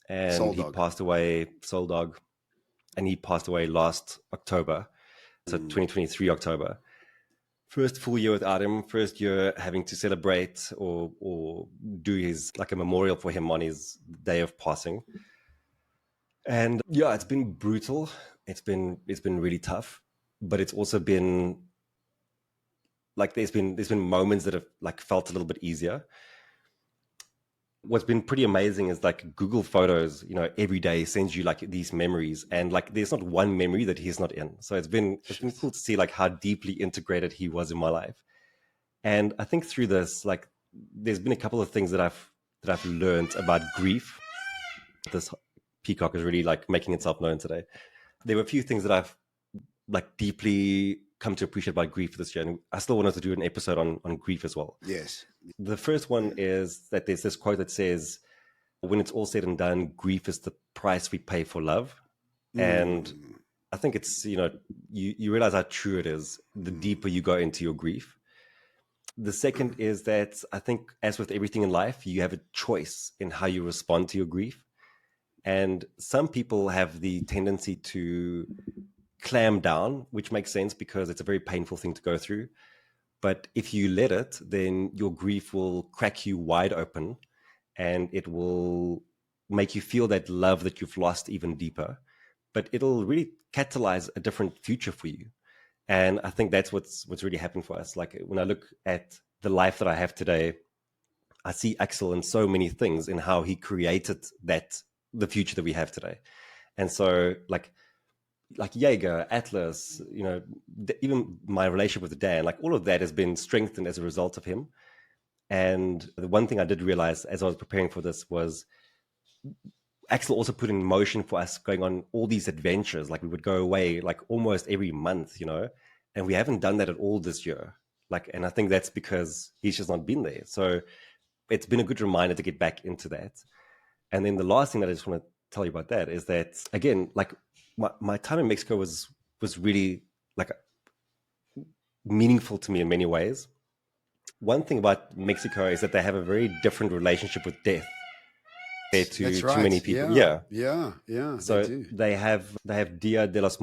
and he passed away, soul dog. And he passed away last October, so 2023 October. First full year without him, first year having to celebrate or do his, like, a memorial for him on his day of passing. And yeah, it's been brutal. It's been really tough, but it's also been like, there's been moments that have like felt a little bit easier. What's been pretty amazing is like Google Photos, you know, every day sends you like these memories, and like there's not one memory that he's not in. So it's been cool to see like how deeply integrated he was in my life. And I think through this, like, there's been a couple of things that I've learned about grief. This peacock is really like making itself known today. There were a few things that I've like deeply come to appreciate about grief this year, and I still wanted to do an episode on grief as well. Yes. The first one is that there's this quote that says, when it's all said and done, grief is the price we pay for love. And I think it's, you know, you realize how true it is the deeper you go into your grief. The second is that I think, as with everything in life, you have a choice in how you respond to your grief. And some people have the tendency to clam down, which makes sense because it's a very painful thing to go through. But if you let it, then your grief will crack you wide open, and it will make you feel that love that you've lost even deeper. But it'll really catalyze a different future for you. And I think that's what's really happened for us. Like, when I look at the life that I have today, I see Axel in so many things in how he created the future that we have today. And so like Jaeger, Atlas, even my relationship with Dan, like all of that has been strengthened as a result of him. And the one thing I did realize as I was preparing for this was Axel also put in motion for us going on all these adventures. Like we would go away like almost every month, and we haven't done that at all this year. And I think that's because he's just not been there. So it's been a good reminder to get back into that. And then the last thing that I just want to tell you about that is that, again, like my time in Mexico was really like meaningful to me in many ways. One thing about Mexico is that they have a very different relationship with death compared to right. many people. Yeah. So they have Dia de los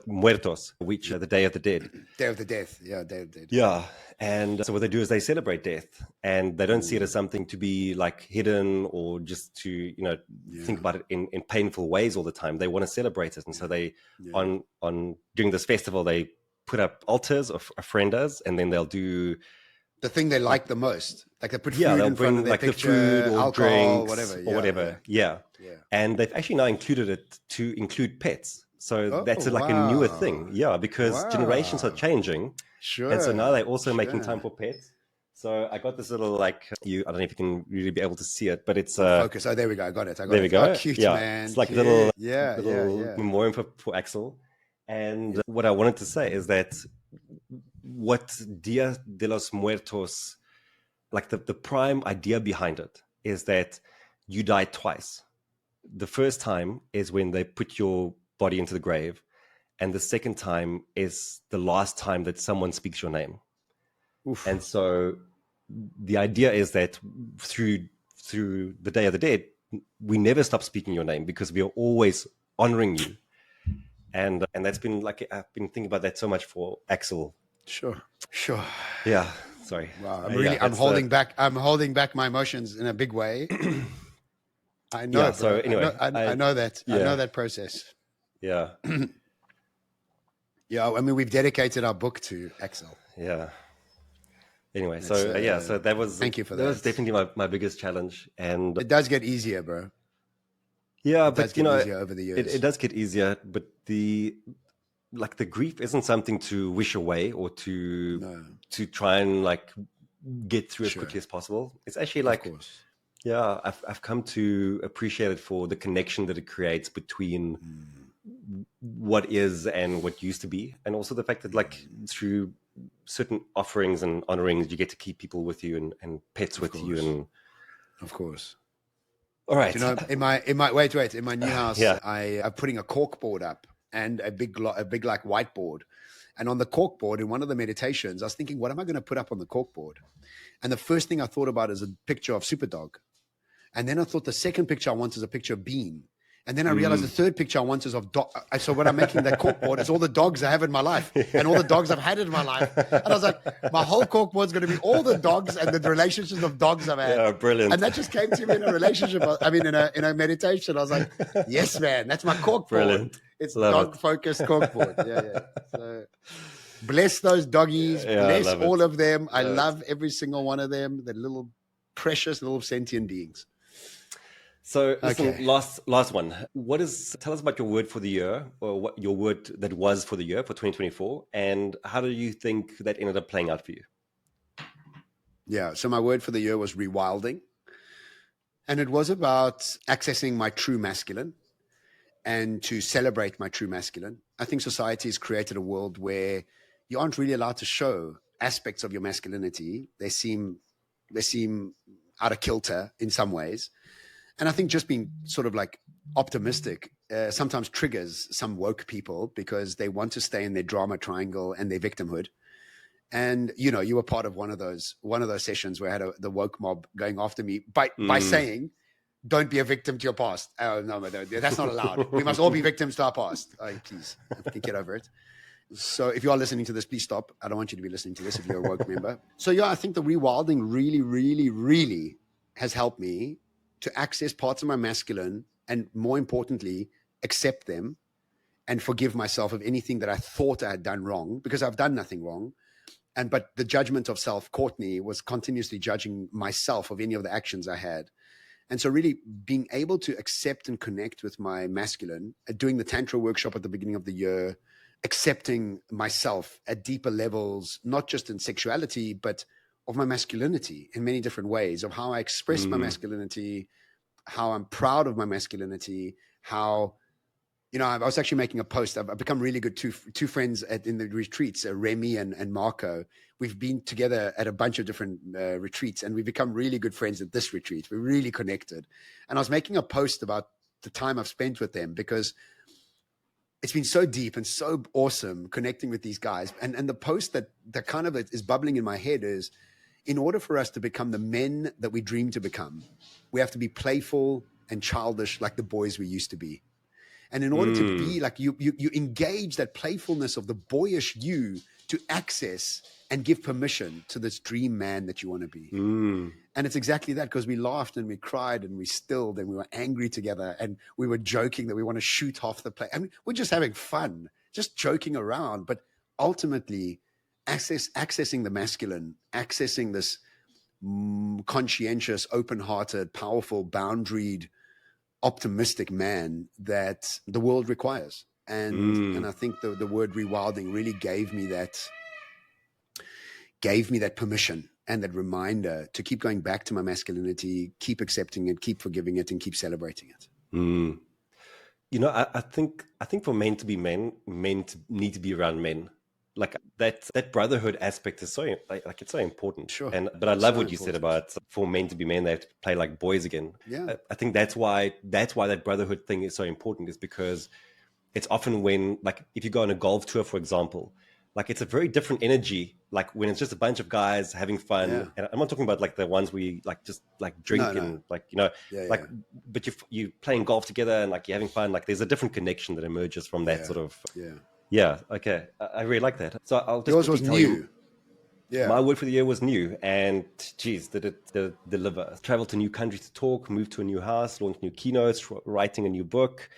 Muertos, which are the Day of the Dead. Day of the Death. Yeah, Day of the Dead. Yeah. And so what they do is they celebrate death, and they don't see it as something to be like hidden or just to, think about it in painful ways all the time. They want to celebrate it. And so they, on during this festival, they put up altars of ofrendas, and then they'll do the thing they like the most. Like they put food they'll in front of their like picture, the food or alcohol, drinks whatever. Yeah. And they've actually now included it to include pets. So that's like a newer thing. Yeah, because generations are changing. Sure. And so now they're also making time for pets. So I got this little I don't know if you can really be able to see it, but it's focus. Oh, there we go. I got it. There we go. Oh, cute, man. It's like a little memoriam for Axel. And what I wanted to say is that what Dia de los Muertos, like the prime idea behind it is that you die twice. The first time is when they put your body into the grave, and the second time is the last time that someone speaks your name. Oof. And so the idea is that through the Day of the Dead, we never stop speaking your name because we are always honoring you. And that's been like, I've been thinking about that so much for Axel. Sure. Yeah. Sorry. Wow. I'm holding back my emotions in a big way. I know. Yeah, so anyway, I know that. I know that process. Yeah. Yeah. I mean, we've dedicated our book to Axel. Yeah. Anyway, so that was. Thank you for that. That was definitely my biggest challenge, and it does get easier, bro. Yeah, it does get easier over the years. It does get easier, but the grief isn't something to wish away or to try and get through as quickly as possible. It's actually of course. Yeah, I've come to appreciate it for the connection that it creates between what is and what used to be, and also the fact that through certain offerings and honorings, you get to keep people with you and pets with you, and of course. All right. You know, in my in my new house, I'm putting a cork board up and a big whiteboard. And on the cork board, in one of the meditations, I was thinking, what am I going to put up on the cork board? And the first thing I thought about is a picture of Superdog. And then I thought the second picture I want is a picture of Bean. And then I realized the third picture I want is of dog. So when I'm making that cork board, it's all the dogs I have in my life and all the dogs I've had in my life. And I was like, my whole cork board is going to be all the dogs and the relationships of dogs I've had. Yeah, brilliant. And that just came to me in a relationship. I mean, in a meditation. I was like, yes, man, that's my cork board. Brilliant. It's dog-focused cork board. Yeah. So bless those doggies. Bless all of them. I love every single one of them. They're little precious little sentient beings. So listen, last one. Tell us about your word for the year, or what your word that was for the year for 2024, and how do you think that ended up playing out for you? Yeah, so my word for the year was rewilding. And it was about accessing my true masculine and to celebrate my true masculine. I think society has created a world where you aren't really allowed to show aspects of your masculinity. They seem out of kilter in some ways. And I think just being sort of optimistic sometimes triggers some woke people because they want to stay in their drama triangle and their victimhood. And, you were part of one of those sessions where I had the woke mob going after me by saying, don't be a victim to your past. Oh, no, that's not allowed. We must all be victims to our past. Oh, please, get over it. So if you are listening to this, please stop. I don't want you to be listening to this if you're a woke member. So yeah, I think the rewilding really, really, really has helped me to access parts of my masculine and, more importantly, accept them and forgive myself of anything that I thought I had done wrong, because I've done nothing wrong. But the judgment of self caught me, was continuously judging myself of any of the actions I had. And so really being able to accept and connect with my masculine, doing the Tantra workshop at the beginning of the year, accepting myself at deeper levels, not just in sexuality, but of my masculinity in many different ways, of how I express my masculinity, how I'm proud of my masculinity, how, I was actually making a post. I've become really good. Two friends in the retreats, Remy and Marco. We've been together at a bunch of different retreats, and we've become really good friends at this retreat. We're really connected. And I was making a post about the time I've spent with them, because it's been so deep and so awesome connecting with these guys. And the post that kind of is bubbling in my head is, in order for us to become the men that we dream to become, we have to be playful and childish like the boys we used to be. And in order to be like you engage that playfulness of the boyish you to access and give permission to this dream man that you want to be. And it's exactly that, because we laughed and we cried and we stilled and we were angry together and we were joking that we want to shoot half the play. I mean, we're just having fun, just joking around. But ultimately, accessing the masculine, accessing this conscientious, open-hearted, powerful, boundaried, optimistic man that the world requires. And I think the word rewilding really gave me that permission and that reminder to keep going back to my masculinity, keep accepting it, keep forgiving it, and keep celebrating it. I think for men to be men need to be around men. Like that brotherhood aspect is so like it's so important. Sure. But I love what you said about for men to be men, they have to play like boys again. Yeah. I think that's why that brotherhood thing is so important, is because it's often when, like, if you go on a golf tour, for example, like it's a very different energy. Like when it's just a bunch of guys having fun, and I'm not talking about like the ones where you like just like drink and like, but you're playing golf together and like you're having fun. Like there's a different connection that emerges from that sort of. Yeah. Okay. I really like that. So I'll just. Yours was new. My word for the year was new, and geez, did it deliver? Travel to new countries to talk, move to a new house, launch new keynotes, writing a new book.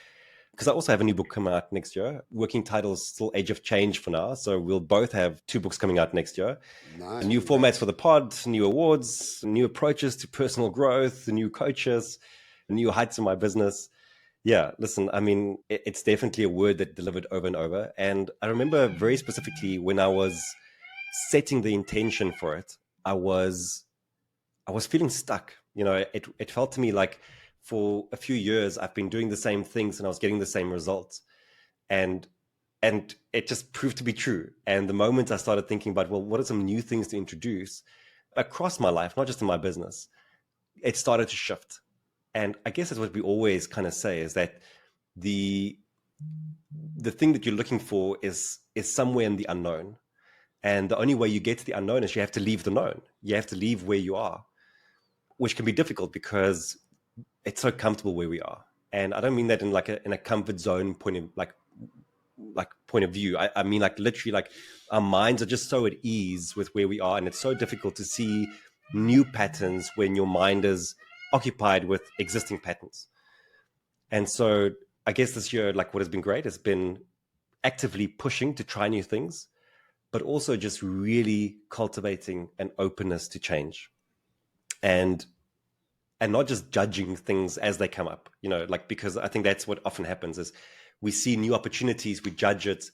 Because I also have a new book coming out next year. Working title is still Age of Change for now. So we'll both have 2 books coming out next year. Nice. New formats for the pod, new awards, new approaches to personal growth, new coaches, new heights in my business. Yeah, listen, I mean, it's definitely a word that delivered over and over. And I remember very specifically when I was setting the intention for it, I was feeling stuck. It felt to me like for a few years I've been doing the same things and I was getting the same results. And it just proved to be true. And the moment I started thinking about, well, what are some new things to introduce across my life, not just in my business, it started to shift. And I guess that's what we always kind of say, is that the thing that you're looking for is somewhere in the unknown. And the only way you get to the unknown is you have to leave the known. You have to leave where you are, which can be difficult because it's so comfortable where we are. And I don't mean that in a comfort zone point of view. I mean like literally like our minds are just so at ease with where we are, and it's so difficult to see new patterns when your mind is occupied with existing patterns. And so I guess this year, like what has been great has been actively pushing to try new things, but also just really cultivating an openness to change and not just judging things as they come up, because I think that's what often happens is we see new opportunities, we judge it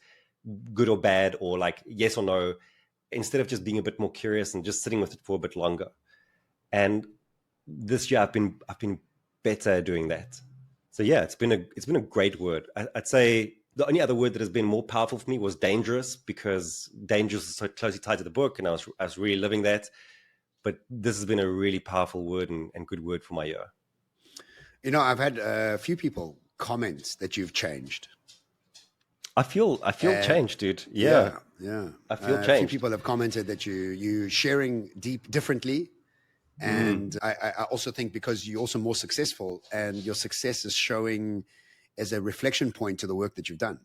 good or bad, or like yes or no, instead of just being a bit more curious and just sitting with it for a bit longer. And this year I've been better at doing that. So yeah, it's been a great word. I'd say the only other word that has been more powerful for me was dangerous, because dangerous is so closely tied to the book, and I was really living that. But this has been a really powerful word and good word for my year. I've had a few people comment that you've changed. I feel changed, dude. Yeah. I feel changed. A few people have commented that you sharing differently. And I also think because you're also more successful, and your success is showing as a reflection point to the work that you've done.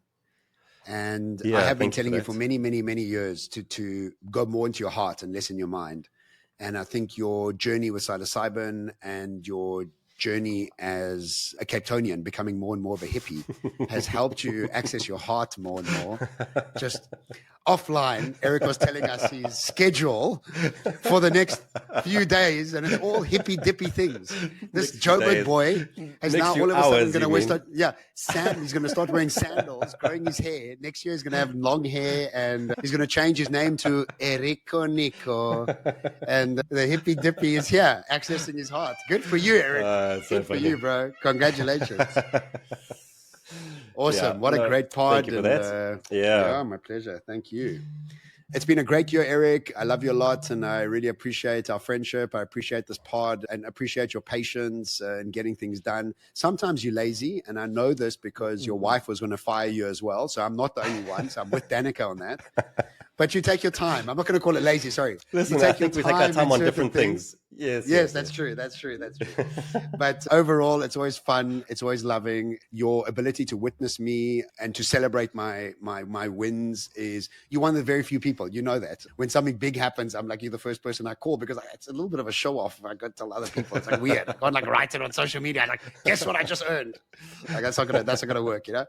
And I have been telling you for many, many, many years to go more into your heart and less in your mind. And I think your journey with psilocybin and your journey as a Cape Townian, becoming more and more of a hippie, has helped you access your heart more and more. Just offline, Erik was telling us his schedule for the next few days, and it's all hippie dippy things. This Joburg boy has now all of a sudden going to wear he's going to start wearing sandals, growing his hair. Next year he's going to have long hair, and he's going to change his name to Eriko Nico. And the hippie dippy is here, accessing his heart. Good for you, Erik. Good for you, bro. Congratulations. Awesome. What a great pod. Thank you for that. Yeah, my pleasure. Thank you. It's been a great year, Erik. I love you a lot, and I really appreciate our friendship. I appreciate this pod and appreciate your patience in getting things done. Sometimes you're lazy, and I know this because your wife was going to fire you as well, so I'm not the only one, so I'm with Danica on that. But you take your time. I'm not going to call it lazy, sorry. Listen, I think we take our time on different things. Yes, that's true. But overall, it's always fun. It's always loving. Your ability to witness me and to celebrate my wins is, you're one of the very few people. You know that. When something big happens, I'm like, you're the first person I call, because it's a little bit of a show off if I go tell other people. It's like weird. I can't like write it on social media. I'm like, guess what I just earned? Like, that's not gonna work, you know?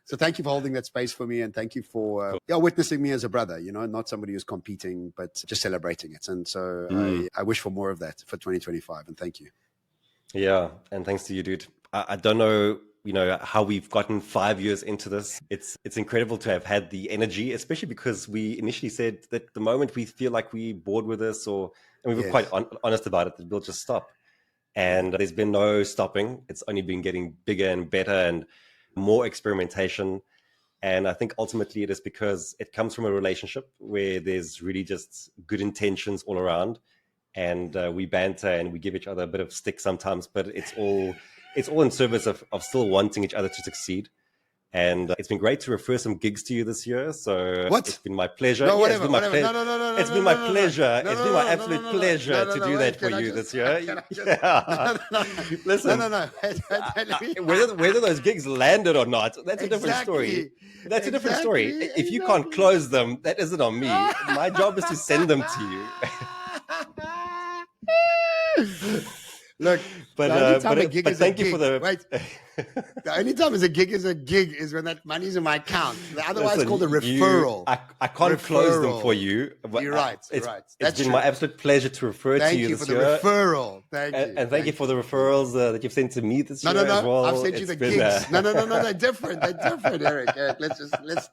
So thank you for holding that space for me, and thank you for witnessing me as a brother, you know, not somebody who's competing, but just celebrating it. And so I wish for more of that for 2025, and thank you. Yeah, and thanks to you, dude. I don't know, you know, how we've gotten 5 years into this. It's incredible to have had the energy, especially because we initially said that the moment we feel like we're bored with this, and we were quite honest about it, that we'll just stop. And there's been no stopping. It's only been getting bigger and better and more experimentation. And I think ultimately it is because it comes from a relationship where there's really just good intentions all around, and we banter and we give each other a bit of stick sometimes, but it's all in service of still wanting each other to succeed. And it's been great to refer some gigs to you this year. So it's been my pleasure. No, It's been my pleasure. It's been my pleasure. It's been my absolute pleasure to do that for you this year. Listen, whether those gigs landed or not, that's a different story. That's a different story. If you can't close them, that isn't on me. My job is to send them to you. Look, but thank you for the... Wait, the only time a gig is when that money's in my account. Otherwise, it's called a referral. I can't close them for you. You're right. It's been my absolute pleasure to refer to you this year. Thank you for the referral. Thank you. And thank you for the referrals that you've sent to me this year as well. I've sent you the gigs. No, they're different. Erik.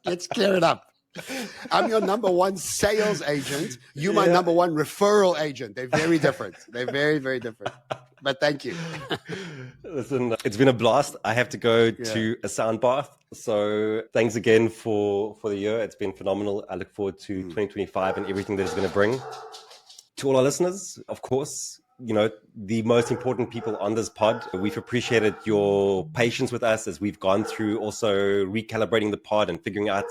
Let's clear it up. I'm your number one sales agent. You're my number one referral agent. They're very different. They're very, very different. But thank you. Listen, it's been a blast. I have to go to a sound bath. So thanks again for the year. It's been phenomenal. I look forward to 2025 and everything that it's going to bring. To all our listeners, of course, you know, the most important people on this pod, we've appreciated your patience with us as we've gone through also recalibrating the pod and figuring out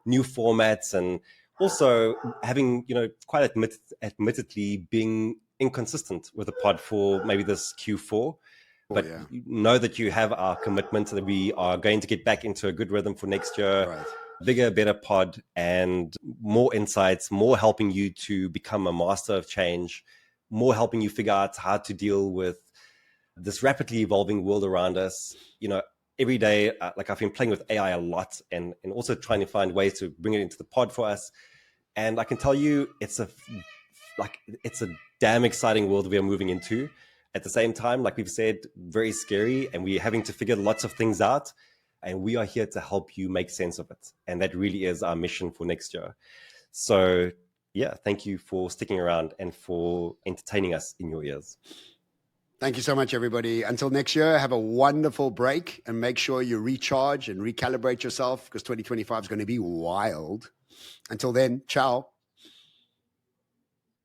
new formats, and also having, you know, quite admittedly being inconsistent with the pod for maybe this Q4. But know that you have our commitment that we are going to get back into a good rhythm for next year. Right. Bigger, better pod, and more insights, more helping you to become a master of change, more helping you figure out how to deal with this rapidly evolving world around us. You know, every day, like I've been playing with AI a lot, and also trying to find ways to bring it into the pod for us. And I can tell you, it's a damn exciting world we are moving into. At the same time, like we've said, very scary, and we're having to figure lots of things out. And we are here to help you make sense of it. And that really is our mission for next year. So yeah, thank you for sticking around and for entertaining us in your ears. Thank you so much, everybody. Until next year, have a wonderful break, and make sure you recharge and recalibrate yourself, because 2025 is going to be wild. Until then, ciao.